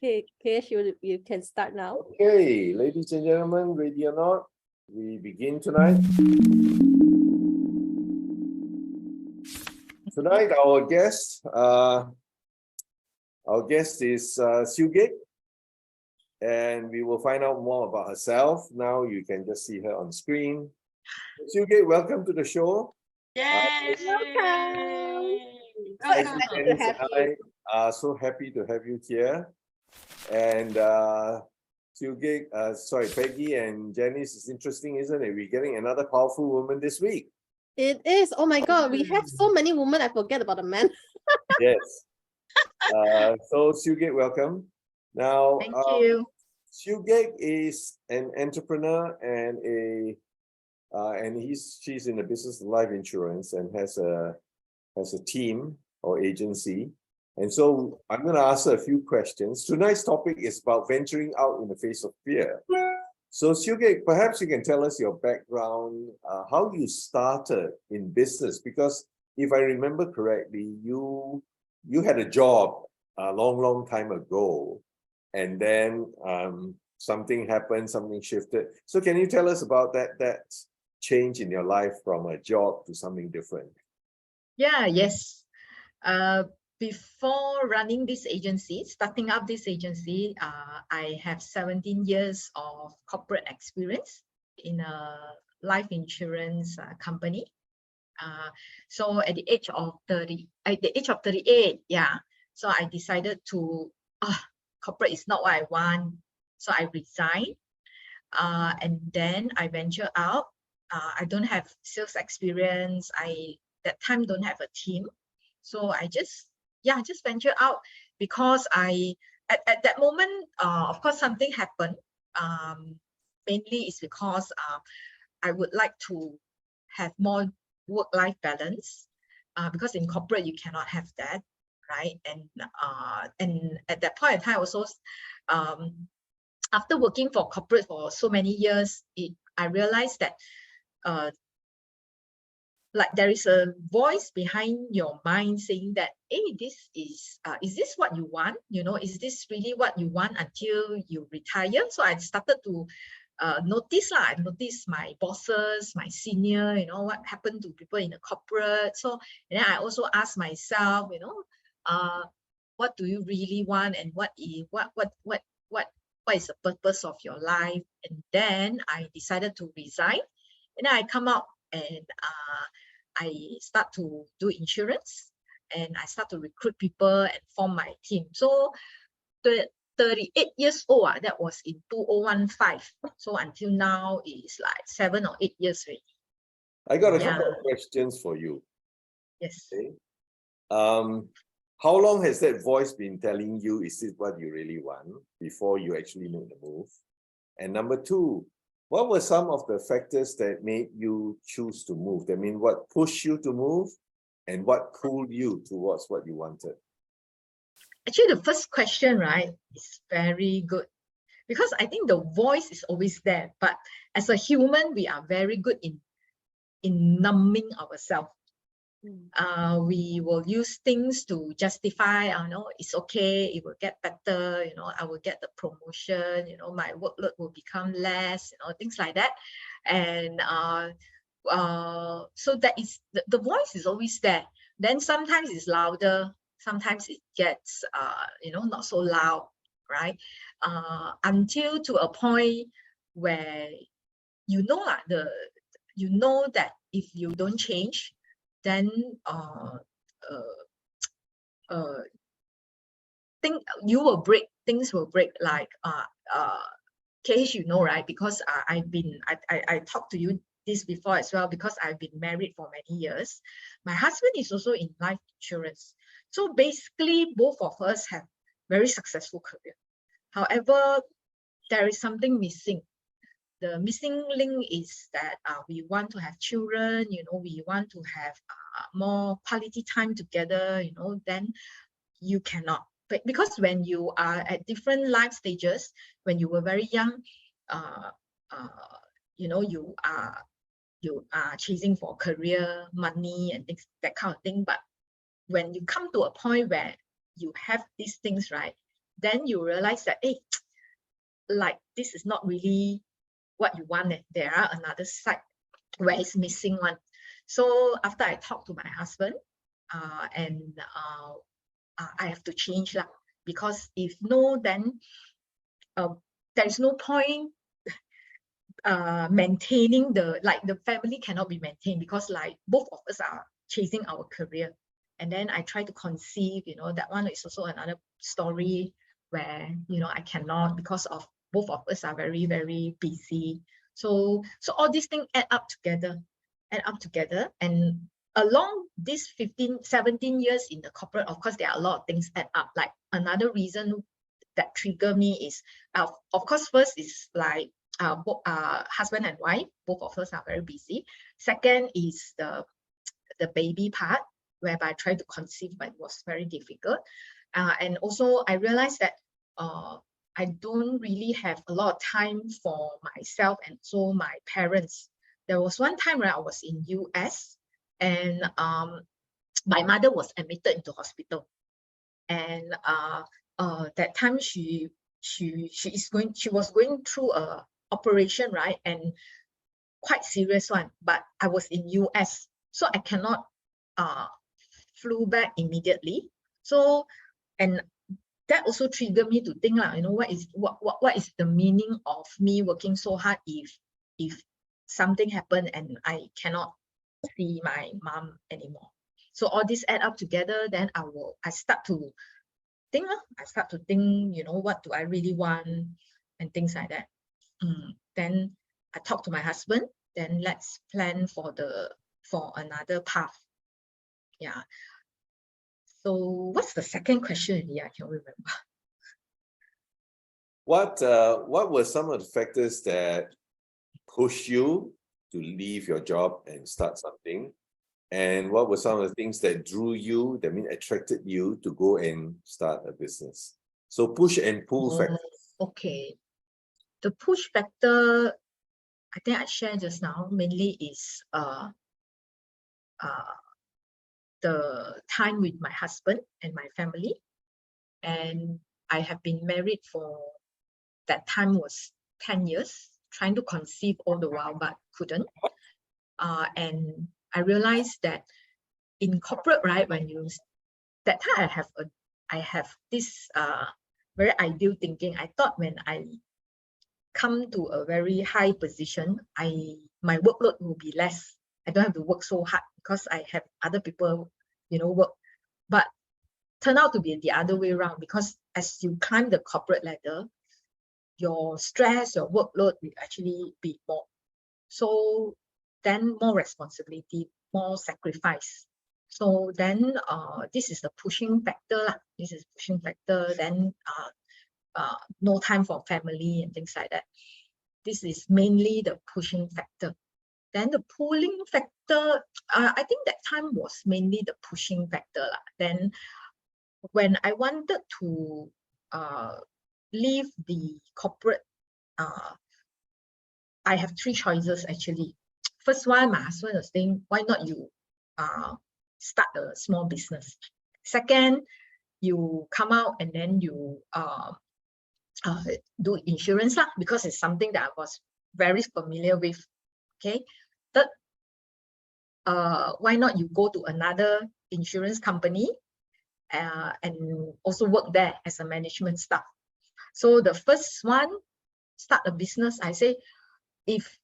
Okay, Kesh, you can start now. Okay, ladies and gentlemen, ready or not, we begin tonight. Tonight, our guest is Siew Gaik, and we will find out more about herself. Now you can just see her on screen. Siew Gaik, welcome to the show. Yay! Welcome. Welcome. Glad to have you. I are so happy to have you here. And Siew Gaik, Peggy and Janice, is interesting, isn't it? We're getting another powerful woman this week. It is. Oh my God, we have so many women. I forget about the men. Yes. So Siew Gaik, welcome. Now, Thank you. Siew Gaik is an entrepreneur and she's in the business of life insurance and has a team or agency. And so I'm going to ask her a few questions. Tonight's topic is about venturing out in the face of fear. So Siew Gaik, perhaps you can tell us your background, how you started in business, because if I remember correctly, you had a job a long time ago, and then something happened, something shifted. So can you tell us about that change in your life from a job to something different? Yes. Before running this agency, starting up this agency, I have 17 years of corporate experience in a life insurance company. So at the age of 38, yeah. So I decided to, corporate is not what I want. So I resigned, and then I venture out. I don't have sales experience. That time don't have a team. So I just venture out because at that moment, of course, something happened. Mainly is because I would like to have more work-life balance, because in corporate you cannot have that, right? And at that point in time also, after working for corporate for so many years, I realized that like there is a voice behind your mind saying that, hey, this is this what you want? You know, is this really what you want until you retire? So I started to notice I noticed my bosses, my senior, you know, what happened to people in the corporate. So and then I also asked myself, you know, what do you really want, and what is the purpose of your life? And then I decided to resign, and then I come out and I start to do insurance, and I start to recruit people and form my team. So the 38 years old, that was in 2015. So until now is like 7 or 8 years already. I got a couple of questions for you. Yes. Okay. How long has that voice been telling you, is this what you really want, before you actually make the move? And number two, what were some of the factors that made you choose to move? I mean, what pushed you to move, and what pulled you towards what you wanted? Actually, the first question, right, is very good, because I think the voice is always there. But as a human, we are very good in numbing ourselves. We will use things to justify, no, it's okay, it will get better, you know, I will get the promotion, you know, my workload will become less, you know, things like that. And so that is the voice is always there. Then sometimes it's louder, sometimes it gets you know, not so loud, right? Until to a point where you know that if you don't change, then things will break, like case, you know, right? Because I talked to you this before as well, because I've been married for many years. My husband is also in life insurance. So basically both of us have very successful career. However, there is something missing. The missing link is that we want to have children, you know, we want to have more quality time together, you know, then you cannot. But because when you are at different life stages, when you were very young, you know, you are chasing for career, money, and things, that kind of thing. But when you come to a point where you have these things, right, then you realize that, hey, like this is not really what you want. There are another side where it's missing one. So after I talked to my husband, I have to change lah, because if no, then there is no point maintaining the family cannot be maintained, because like both of us are chasing our career. And then I try to conceive, that one is also another story where, I cannot, because of both of us are very, very busy. So all these things add up together. And along this 17 years in the corporate, of course, there are a lot of things add up. Like another reason that trigger me is, of course, first is like husband and wife, both of us are very busy. Second is the baby part, whereby I tried to conceive, but it was very difficult. And also I realized that I don't really have a lot of time for myself and so my parents. There was one time where I was in US, and my mother was admitted into hospital, and that time she was going through a operation, right, and quite serious one. But I was in US, so I cannot flew back immediately. So, and that also triggered me to think, what is the meaning of me working so hard if something happened and I cannot see my mom anymore. So all this add up together, then I start to think, what do I really want, and things like that. Then I talk to my husband, then let's plan for another path. Yeah. So what's the second question? Yeah, I can't remember. What were some of the factors that pushed you to leave your job and start something? And what were some of the things that drew you, attracted you to go and start a business? So push and pull factors. Okay. The push factor, I think I shared just now, mainly is the time with my husband and my family. And I have been married for, that time was 10 years, trying to conceive all the while, but couldn't. And I realized that in corporate, right, that time I have this very ideal thinking. I thought when I come to a very high position, my workload will be less. I don't have to work so hard because I have other people, work. But turned out to be the other way around, because as you climb the corporate ladder, your stress, your workload will actually be more. So then more responsibility, more sacrifice. So then this is the pushing factor. Then no time for family and things like that. This is mainly the pushing factor. Then the pulling factor, I think that time was mainly the pushing factor. Then when I wanted to leave the corporate, I have three choices actually. First one, my husband was saying, why not you start a small business? Second, you come out and then you do insurance lah, because it's something that I was very familiar with. Okay. Third, why not you go to another insurance company and also work there as a management staff? So the first one, start a business, I say, if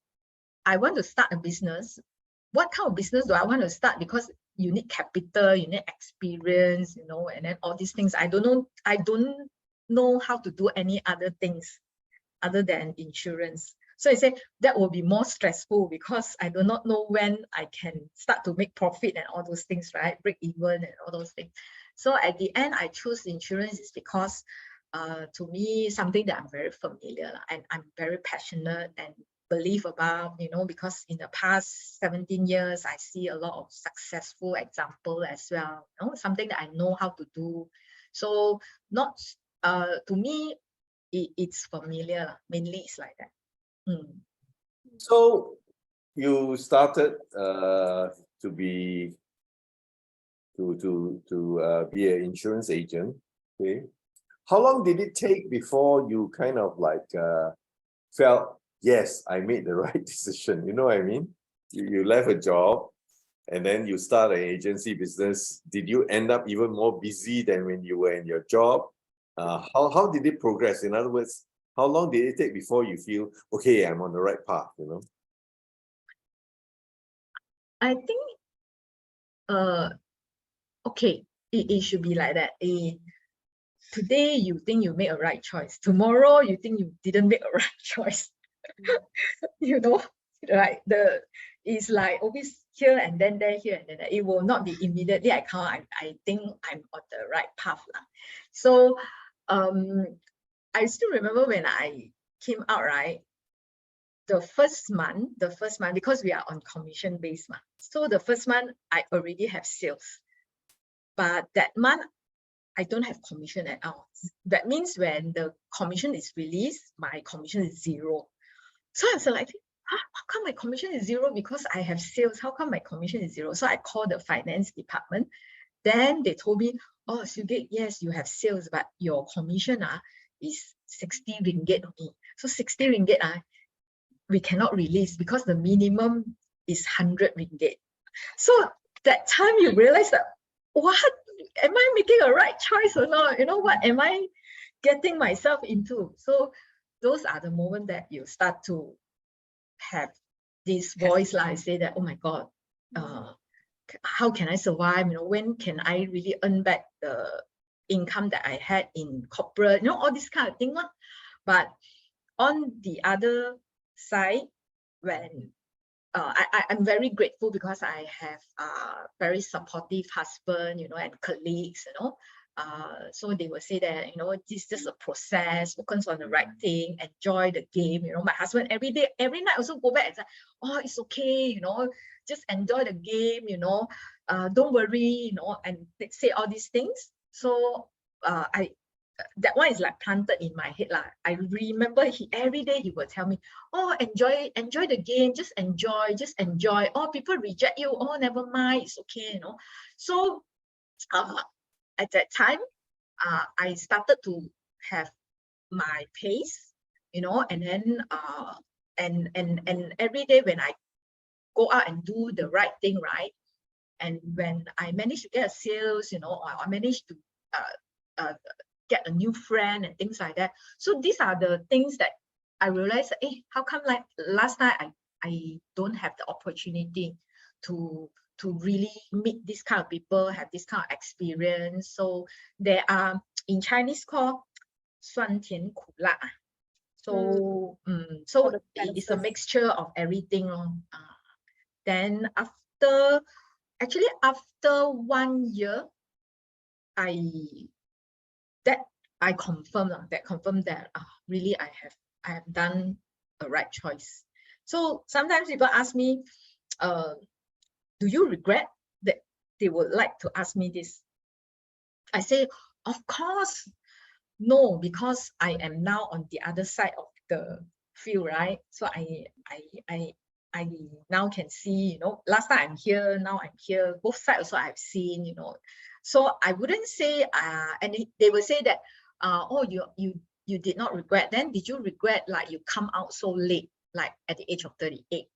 I want to start a business, what kind of business do I want to start? Because you need capital, you need experience, and then all these things. I don't know how to do any other things other than insurance. So I say that will be more stressful, because I do not know when I can start to make profit and all those things, right? Break even and all those things. So at the end, I choose insurance is because to me, something that I'm very familiar and I'm very passionate and believe about, because in the past 17 years, I see a lot of successful example as well, something that I know how to do. So not, to me, it's familiar, mainly it's like that. So you started to be an insurance agent. Okay, how long did it take before you kind of like felt, yes, I made the right decision? You know what I mean? You left a job and then you start an agency business. Did you end up even more busy than when you were in your job? How did it progress? In other words, how long did it take before you feel, okay, I'm on the right path, you know? I think, okay, it should be like that. Today you think you made a right choice. Tomorrow you think you didn't make a right choice. You know, right? It's like always here and then there, here and then there. It will not be immediately I think I'm on the right path. So I still remember when I came out, right? The first month, because we are on commission based, so the first month I already have sales, but that month I don't have commission at all. That means when the commission is released, my commission is zero. So I was like, how come my commission is zero? Because I have sales. How come my commission is zero? So I called the finance department. Then they told me, oh, Siew Gaik, yes, you have sales, but your commission is 60 ringgit only. So 60 ringgit we cannot release because the minimum is 100 ringgit. So that time you realize that, what? Am I making a right choice or not? You know, what am I getting myself into? So those are the moments that you start to have this voice, like I say that, oh my God, how can I survive? You know, when can I really earn back the income that I had in corporate? You know, all this kind of thing. But on the other side, when I'm very grateful because I have a very supportive husband, you know, and colleagues, you know. So they will say that, you know, this is just a process, focus on the right thing, enjoy the game. You know, my husband every day, every night also go back and say, oh, it's okay, you know, just enjoy the game, you know, don't worry, you know, and they say all these things. So that one is like planted in my head. I remember every day he would tell me, oh, enjoy the game, just enjoy. Oh, people reject you, oh, never mind, it's okay, you know. So at that time, I started to have my pace, you know, and then and every day when I go out and do the right thing, right, and when I managed to get a sales, you know, or I managed to get a new friend and things like that. So these are the things that I realized, hey, how come like last night I don't have the opportunity to really meet this kind of people, have this kind of experience. So there are, in Chinese, called 酸甜苦辣. So so it's a mixture of everything. Then after 1 year, I confirmed that really I have done a right choice. So sometimes people ask me, do you regret? That they would like to ask me this. I say, of course, no, because I am now on the other side of the field, right? So I now can see, you know, last time I'm here, now I'm here. Both sides also I've seen, you know. So I wouldn't say, and they will say that, oh, you did not regret. Then did you regret like you come out so late, like at the age of 38?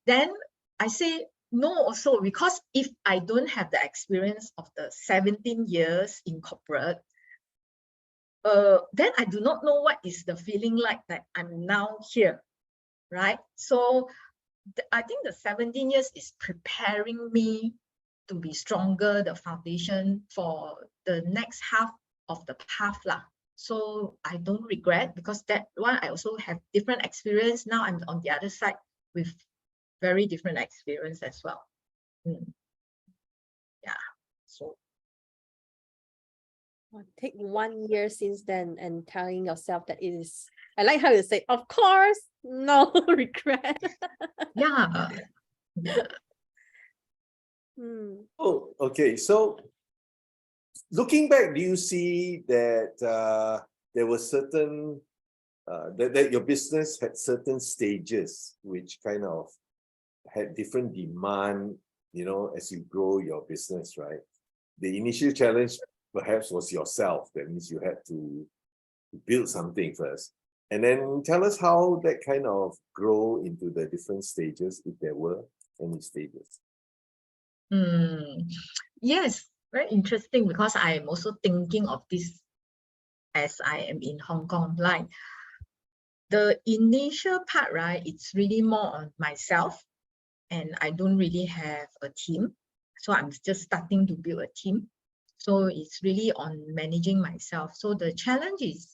Then I say no also, because if I don't have the experience of the 17 years in corporate, then I do not know what is the feeling like that I'm now here, right? So I think the 17 years is preparing me to be stronger, the foundation for the next half of the path. So I don't regret, because that one I also have different experience. Now I'm on the other side with very different experience as well. Yeah, so. Take 1 year since then and telling yourself that it is, I like how you say, of course, no regret. Yeah. Oh, okay. So looking back, do you see that there were certain that your business had certain stages which kind of had different demand, you know, as you grow your business, right? The initial challenge perhaps was yourself. That means you had to build something first. And then tell us how that kind of grow into the different stages, if there were any stages. Yes, very interesting, because I am also thinking of this as I am in Hong Kong. Like the initial part, right, it's really more on myself, and I don't really have a team. So I'm just starting to build a team. So it's really on managing myself. So the challenge is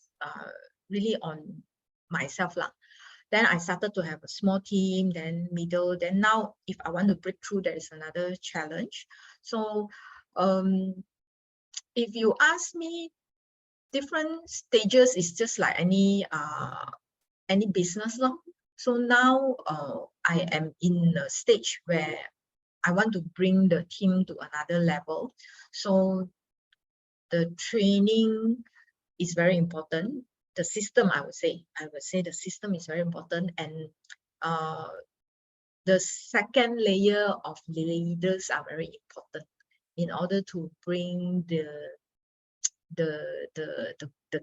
really on myself lah. Then I started to have a small team, then middle, then now if I want to break through, there is another challenge. So if you ask me, different stages is just like any business law. So now I am in a stage where I want to bring the team to another level. So the training is very important. The system, I would say the system is very important. And the second layer of leaders are very important in order to bring the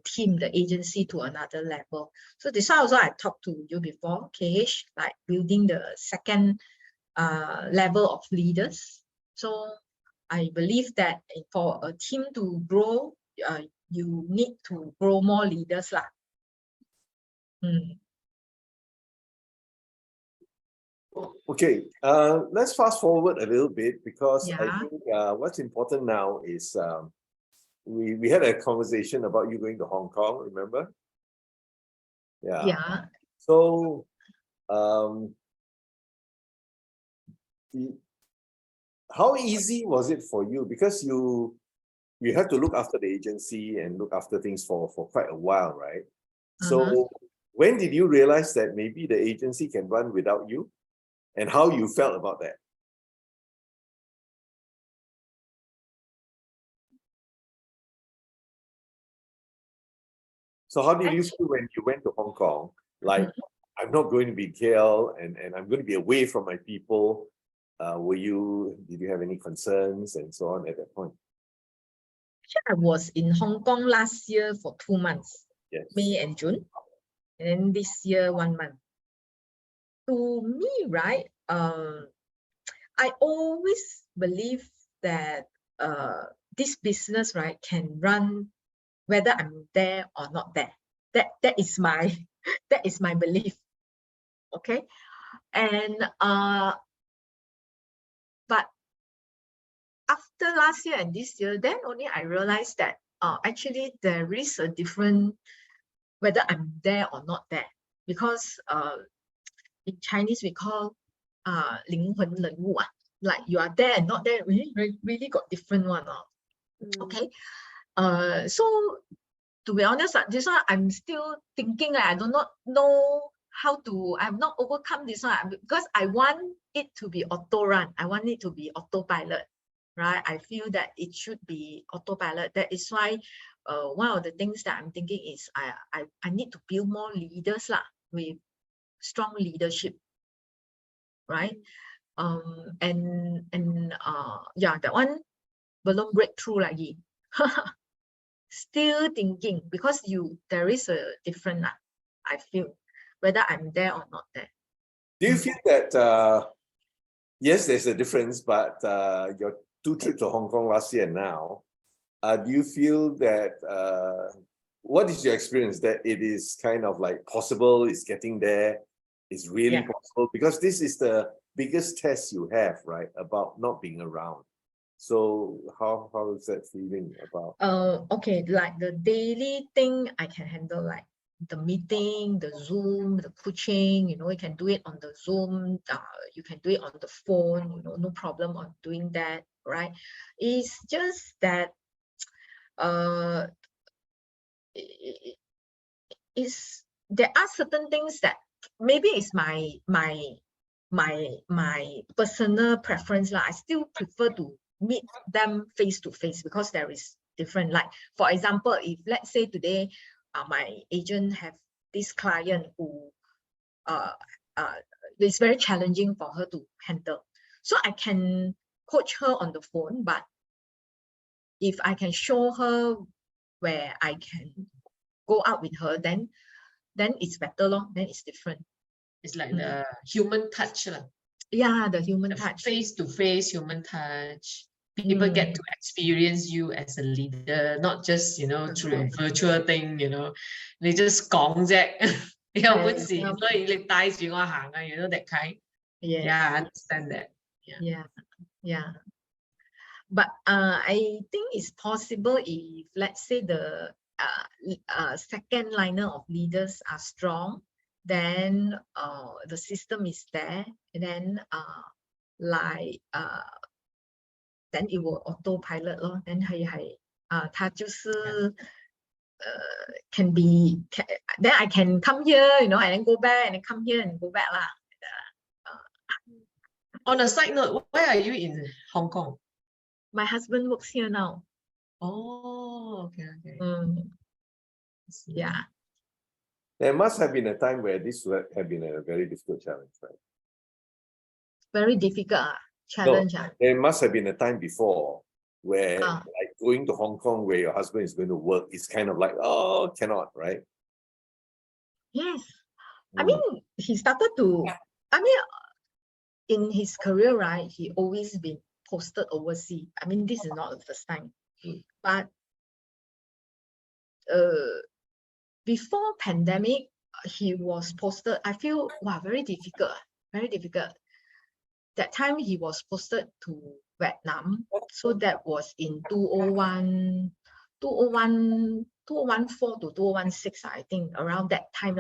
team, the agency to another level. So this one also I talked to you before, KH, like building the second level of leaders. So I believe that for a team to grow, you need to grow more leaders lah. Okay, let's fast forward a little bit, because I Yeah. think what's important now is we had a conversation about you going to Hong Kong, remember? Yeah. So how easy was it for you? Because you have to look after the agency and look after things for quite a while, right? So when did you realize that maybe the agency can run without you, and how you felt about that? So how did you feel when you went to Hong Kong? Like, I'm not going to be in KL, and I'm going to be away from my people. Did you have any concerns and so on at that point? Actually, I was in Hong Kong last year for 2 months, Yes. May and June, and then this year 1 month. To me, right, I always believe that this business, right, can run whether I'm there or not there. That is my that is my belief. Okay, and but after last year and this year, then only I realized that actually there is a different whether I'm there or not there, because in Chinese we call 灵魂人物啊, like you are there and not there, really got different one. Okay, so to be honest, this one I'm still thinking. I do not know how to. I've not overcome this one because I want it to be auto run. I want it to be autopilot, right? I feel that it should be autopilot. That is why one of the things that I'm thinking is I need to build more leaders lah, with strong leadership, right? Yeah, that one belum breakthrough lagi. Still thinking, because there is a difference, I feel, whether I'm there or not there. Do you feel that yes, there's a difference, but your 2 trips to Hong Kong last year and now, do you feel that what is your experience, that it is kind of like possible, it's getting there, it's really possible? Because this is the biggest test you have, right, about not being around. So how is that feeling about? Okay, like the daily thing I can handle, like the meeting, the Zoom, the coaching, you can do it on the Zoom, you can do it on the phone, no problem on doing that, right? It's just that there are certain things that maybe it's my personal preference lah. I still prefer to meet them face to face, because there is different. Like for example, if let's say today my agent have this client who it's very challenging for her to handle, so I can coach her on the phone, but if I can show her where I can go out with her, then it's better, lor. Then it's different. It's like the human touch, Yeah, the human the touch. face-to-face human touch. People get to experience you as a leader, not just, you know, through a virtual thing, you know. They just gong啫，又本事，所以你帶住我行啊，you know that kind. Yes. Yeah, I understand that. Yeah. But I think it's possible if, let's say, the second liner of leaders are strong, then the system is there, and then then it will autopilot 咯。then 它就是can be then I can come here, you know, and then go back, and then come here and go back lah. On a side note, where are you in Hong Kong? My husband works here now. Oh, okay. Yeah. There must have been a time where this would have been a very difficult challenge, right? Very difficult challenge. There must have been a time before where like going to Hong Kong where your husband is going to work is kind of like, oh, cannot, right? Yes. I mean, he started to, I mean, in his career, right, he always been posted overseas. I mean, this is not the first time. But before pandemic, he was posted, I feel, wow, very difficult. That time he was posted to Vietnam. So that was in 2014 to 2016, I think, around that time.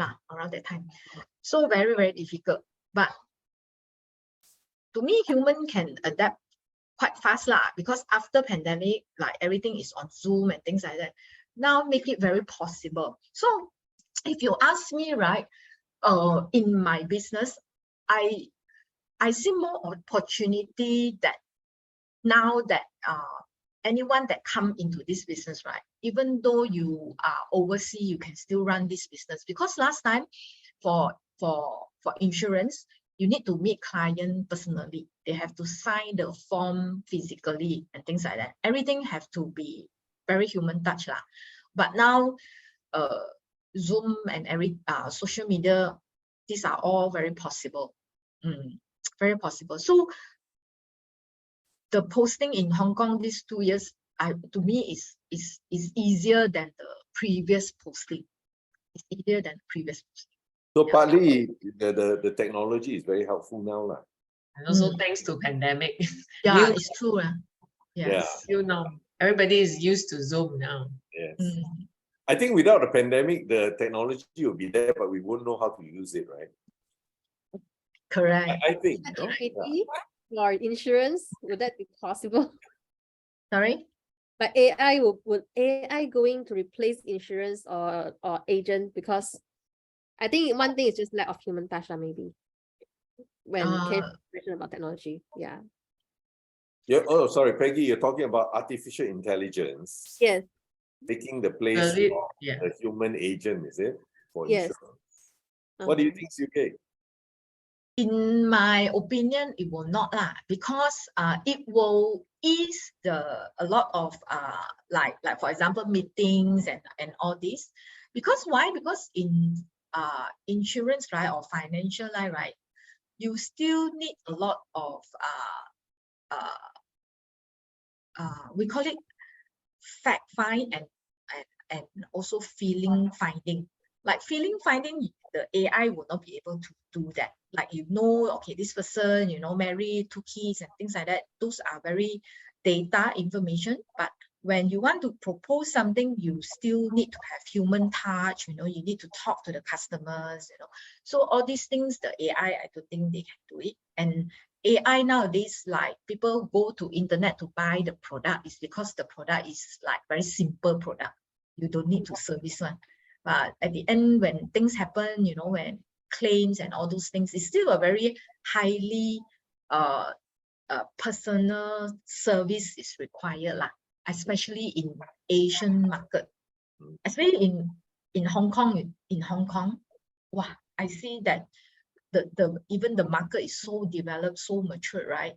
So very, very difficult. But to me, human can adapt quite fast because after pandemic, like everything is on Zoom and things like that. Now make it very possible. So if you ask me, right, in my business, I see more opportunity that now that anyone that come into this business, right, even though you are overseas, you can still run this business. Because last time for insurance, you need to meet client personally. They have to sign the form physically and things like that. Everything have to be very human touch lah. But now Zoom and every social media, these are all very possible. Very possible. So the posting in Hong Kong these 2 years, to me is easier than the previous posting. It's easier than the previous posting. So partly the technology is very helpful now. And also thanks to pandemic. Yeah, it's true. Yes. You know, everybody is used to Zoom now. Yes. I think without the pandemic, the technology will be there, but we won't know how to use it, right? Correct. I think. Or insurance, would that be possible? Sorry? But AI would AI going to replace insurance or agent? Because I think one thing is just lack of human touch, maybe. When question about technology, yeah. Oh, sorry, Peggy, you're talking about artificial intelligence. Yes. Taking the place of the human agent, is it? For Yes. insurance. What do you think, Siew Gaik? In my opinion, it will not because it will ease a lot of like for example meetings and all this. Because why? Because in insurance, right, or financial line, right, you still need a lot of we call it fact find and also feeling finding. Like feeling finding, the AI will not be able to do that. Like, you know, okay, this person, you know, married, 2 kids and things like that. Those are very data information. But when you want to propose something, you still need to have human touch, you know, you need to talk to the customers, you know. So all these things, the AI, I don't think they can do it. And AI nowadays, like people go to internet to buy the product, is because the product is like very simple product. You don't need to service one. But at the end, when things happen, you know, when claims and all those things, it's still a very highly personal service is required, especially in Asian market. Especially in Hong Kong. Wow, I see that even the market is so developed, so mature, right?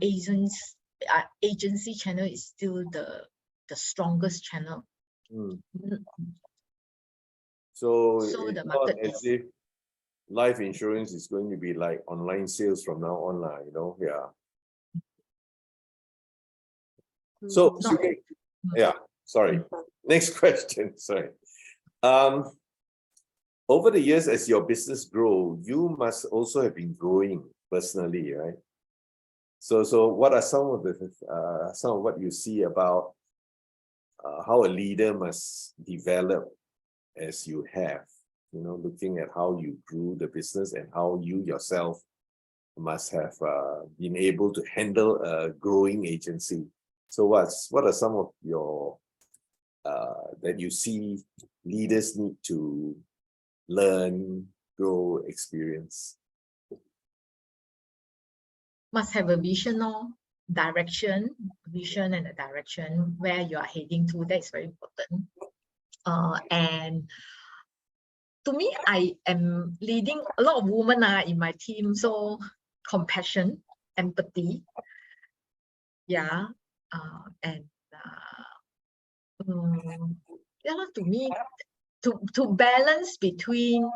Asians agency channel is still the strongest channel. Mm. Mm. So So it's the not market as is if life insurance is going to be like online sales from now on, you know, yeah. So, Mhm. not Siew Gaik, yeah, sorry. Next question, sorry. Over the years, as your business grow, you must also have been growing personally, right? So what are some of what you see about how a leader must develop as you have, you know, looking at how you grew the business and how you yourself must have been able to handle a growing agency. So what are some of your that you see leaders need to learn, grow, experience? must have a vision or direction, vision and a direction where you are heading to. That is very important. And to me, I am leading a lot of women in my team, so compassion, empathy, yeah, and yeah, to me, to balance between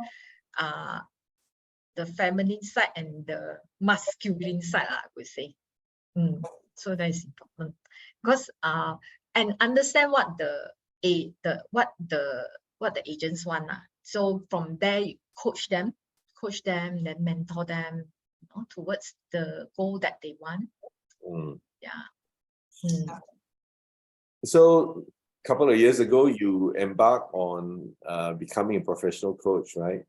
the feminine side and the masculine side, I would say. So that is important because and understand what the agents want. So from there, you coach them, then mentor them, you know, towards the goal that they want. Yeah. So a couple of years ago, you embarked on becoming a professional coach, right?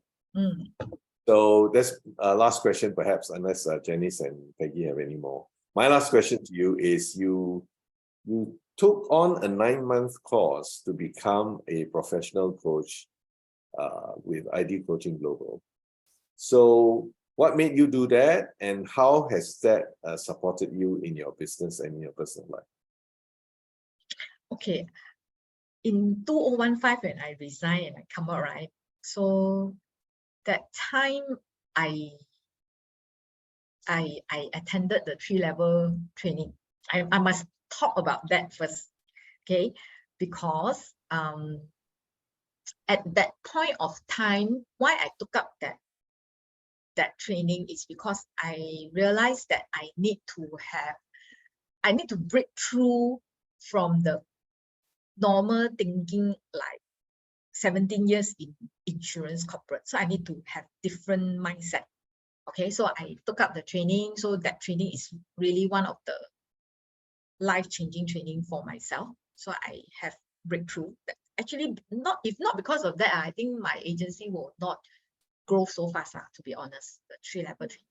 So that's last question, perhaps, unless Janice and Peggy have any more. My last question to you is: you took on a 9-month course to become a professional coach with ID Coaching Global. So what made you do that, and how has that supported you in your business and in your personal life? Okay, in 2015 when I resigned and I come out, right? So that time I attended the 3-level training. I must talk about that first, okay? Because at that point of time, why I took up that training is because I realized that I need to break through from the normal thinking, like 17 years in insurance corporate. So I need to have different mindset. Okay, so I took up the training. So that training is really one of the life-changing training for myself. So I have breakthrough. Actually, if not because of that, I think my agency will not grow so fast, to be honest, the 3-level training.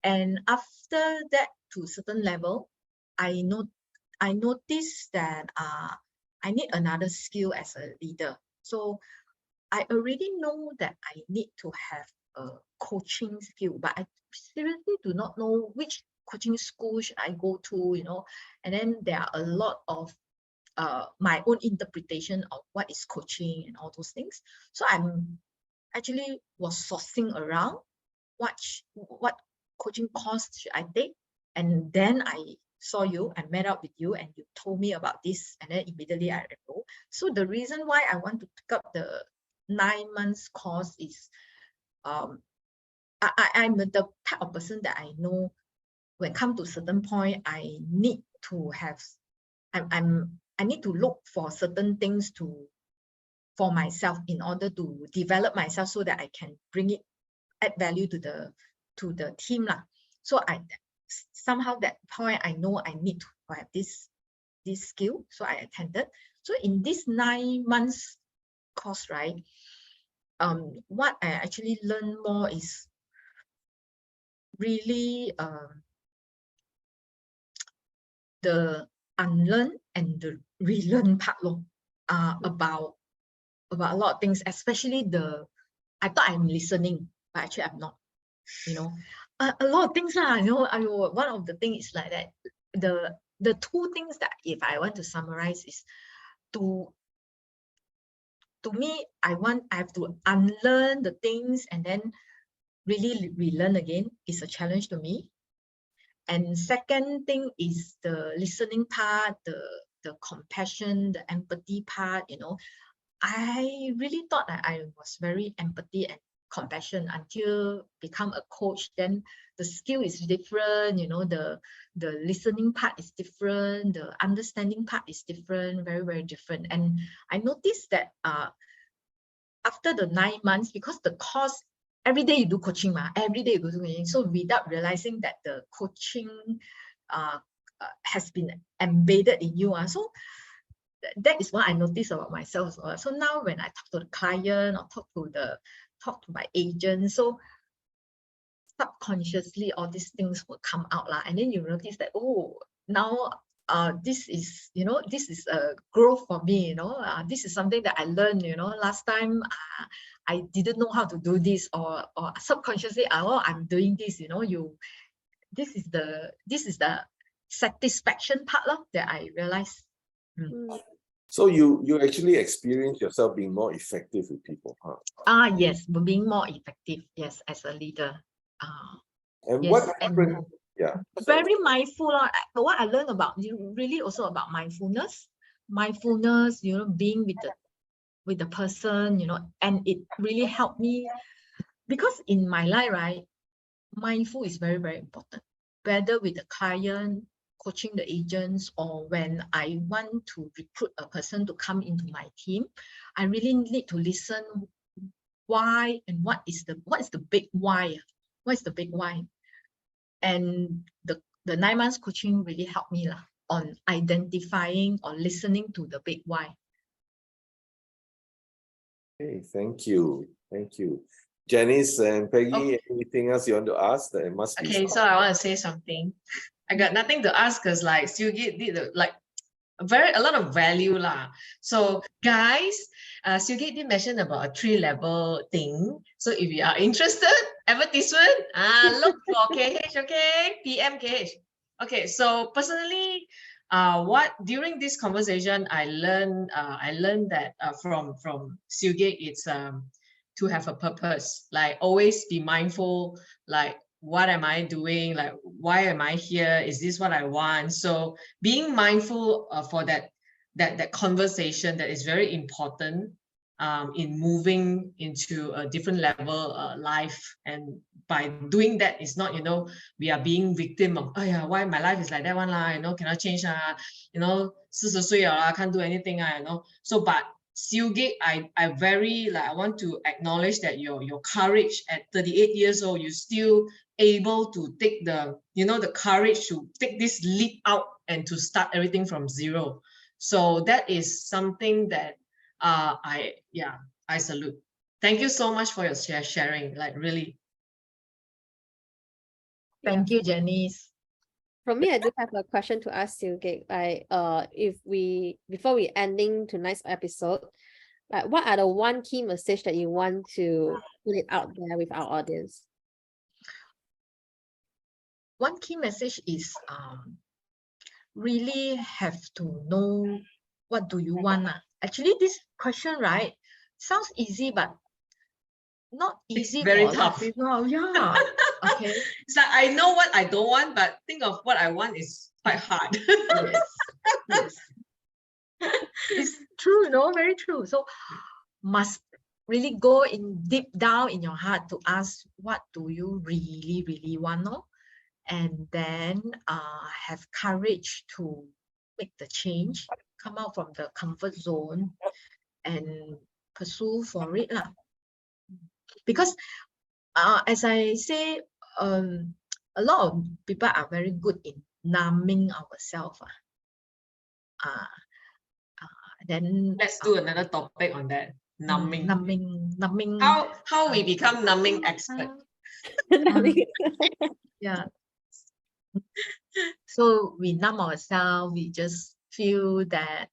And after that, to a certain level, I noticed that I need another skill as a leader. So I already know that I need to have a coaching skill, but I seriously do not know which coaching school should I go to, you know. And then there are a lot of my own interpretation of what is coaching and all those things. So I'm actually was sourcing around what coaching course should I take, and then I saw you and met up with you and you told me about this, and then immediately I enrolled. So the reason why I want to pick up the 9 months course is I'm the type of person that I know when come to a certain point I need to have I need to look for certain things for myself in order to develop myself so that I can add value to the team lah. So I somehow that point I know I need to have this skill, so I attended. So in this 9 months course, right, what I actually learned more is really the unlearn and the relearn part about a lot of things, especially I thought I'm listening, but actually I'm not, you know. A lot of things you know. One of the things is like that. The 2 things that if I want to summarize is to me, I have to unlearn the things and then really relearn again is a challenge to me. And second thing is the listening part, the compassion, the empathy part, you know. I really thought that I was very empathy and compassion until become a coach. Then the skill is different, you know, the listening part is different, the understanding part is different, very, very different. And I noticed that after the 9 months, because the course, every day you do coaching, every day you do coaching. So without realizing that the coaching has been embedded in you. So that is what I noticed about myself. So now when I talk to the client or talk to my agent, so subconsciously all these things will come out and then you notice that, oh, now this is, you know, this is a growth for me, you know. This is something that I learned, you know. Last time I didn't know how to do this, or subconsciously, oh, I'm doing this, you know. This is the satisfaction part that I realized. So you actually experience yourself being more effective with people, huh? Yes, being more effective, yes, as a leader. And yes, what happened? Yeah. Very mindful. What I learned about really also about mindfulness, you know, being with the person, you know, and it really helped me because in my life, right, mindful is very, very important. Whether with the client, coaching the agents, or when I want to recruit a person to come into my team, I really need to listen why and what is the big why. What is the big why? And the 9 months coaching really helped me on identifying or listening to the big why. Okay, thank you. Janice and Peggy, anything else you want to ask? There must be. Okay, so I want to say something. I got nothing to ask because like Siew Gaik did a lot of value lah. So guys, Siew Gaik did mention about a 3-level thing. So if you are interested, advertisement, look for KH, okay? PM KH. Okay, so personally, what during this conversation I learned that from Siew Gaik, it's to have a purpose, like always be mindful, like what am I doing? Like, why am I here? Is this what I want? So being mindful for that conversation, that is very important in moving into a different level life. And by doing that, it's not, you know, we are being victim of, oh yeah, why my life is like that one lah, you know, cannot change you know, 40 岁了 can't do anything you know. So but Siew Gaik, I very I want to acknowledge that your courage at 38 years old, you still able to take the, you know, the courage to take this leap out and to start everything from zero. So that is something that I salute. Thank you so much for your sharing, like really. Thank you, Janice. From me, I do have a question to ask you, Gaik. Before we ending tonight's episode, what are the one key message that you want to put it out there with our audience? One key message is really have to know what do you want. Actually, this question, right, sounds easy, but not easy. It's very tough. Yeah. Okay. It's like I know what I don't want, but think of what I want is quite hard. Yes. It's true, you know, very true. So must really go in deep down in your heart to ask what do you really, really want, no? And then have courage to make the change, come out from the comfort zone and pursue for it lah. Because as I say, a lot of people are very good in numbing ourselves. Then let's do another topic on that. Numbing. How we become numbing expert. Yeah. So we numb ourselves, we just feel that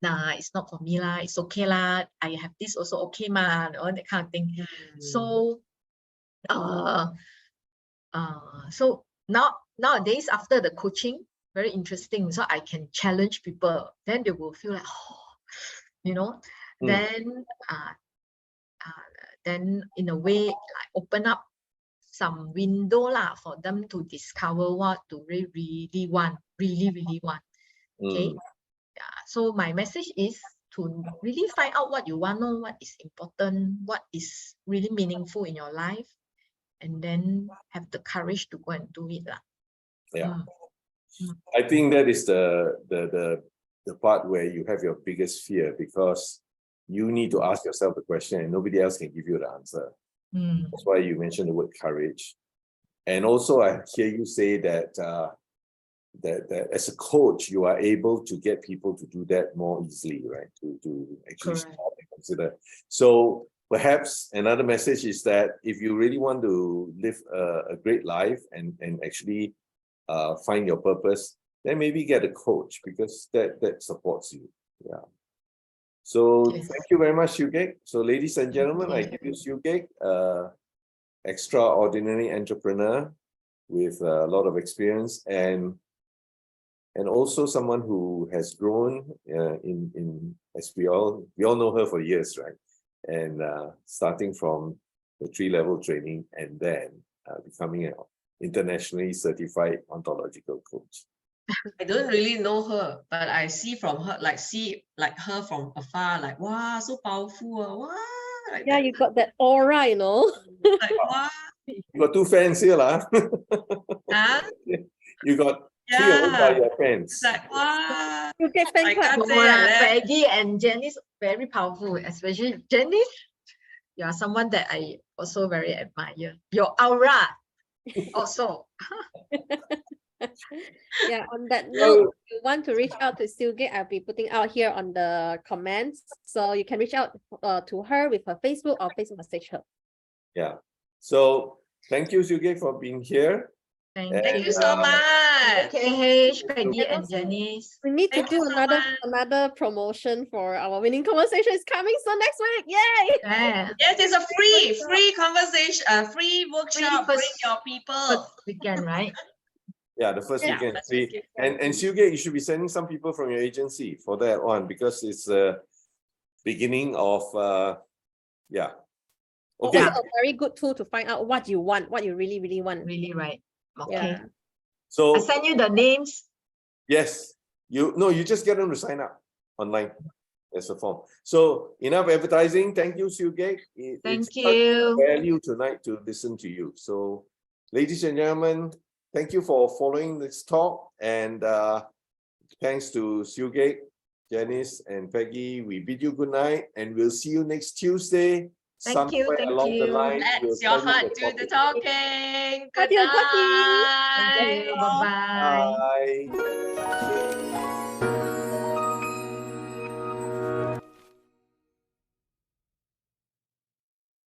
nah, it's not for me lah, it's okay lah, I have this also okay ma, all that kind of thing. So so nowadays after the coaching, very interesting. So I can challenge people, then they will feel like, oh, you know, then in a way like open up some window lah for them to discover what do they really want, really want. Okay. Mm. Yeah. So my message is to really find out what you want, know what is important, what is really meaningful in your life, and then have the courage to go and do it lah. Yeah. I think that is the part where you have your biggest fear, because you need to ask yourself the question and nobody else can give you the answer. That's why you mentioned the word courage. And also I hear you say that that as a coach, you are able to get people to do that more easily, right? To actually Correct. stop and consider. So perhaps another message is that if you really want to live a great life and actually find your purpose, then maybe get a coach, because that supports you. Yeah. So Yes. thank you very much, Siew Gaik. So ladies and gentlemen, I give you Siew Gaik, extraordinary entrepreneur with a lot of experience, and also someone who has grown in as we all know her for years, right? And starting from the 3-level training and then becoming an internationally certified ontological coach. I don't really know her, but I see from her, see her from afar, like, wow, so powerful, wow. Like Yeah, that. you got that aura, you know. Like, wow. You got 2 fans here, lah. Huh? You got 3 of them are your fans. It's like, wow. You get fan I club. can't No say lah, that. Peggy and Janice very powerful, especially Janice. You are someone that I also very admire. Your aura also. Yeah, on that note, if you want to reach out to Siew Gaik, I'll be putting out here on the comments. So you can reach out to her with her Facebook or Facebook message her. Yeah. So thank you, Siew Gaik, for being here. Thank you so much. KH, Peggy And and also, Janice. we need to Thank you do so much. another promotion for our winning conversation. Is coming so next week. Yay! Yeah. Yes, it's a free conversation, free workshop. Bring first- your people. First weekend, right? Yeah, the first Yeah, weekend. first free. weekend. And Siew Gaik, you should be sending some people from your agency for that one, because it's the beginning of yeah. Okay. Also a very good tool to find out what you want, what you really want. Really, right? Okay. Yeah. So I send you the names. yes, you just get them to sign up online. There's a form. So enough advertising. Thank you, Siew Gaik. Thank It's such you. value tonight to listen to you. So, ladies and gentlemen, thank you for following this talk, and thanks to Siew Gaik, Janice, and Peggy. We bid you good night, and we'll see you next Tuesday. Thank you, somewhere thank along the you. line. we'll Let your tell you heart the do the topic. talking. Love Good you, Bucky. night. Thank you. Bye-bye. Bye.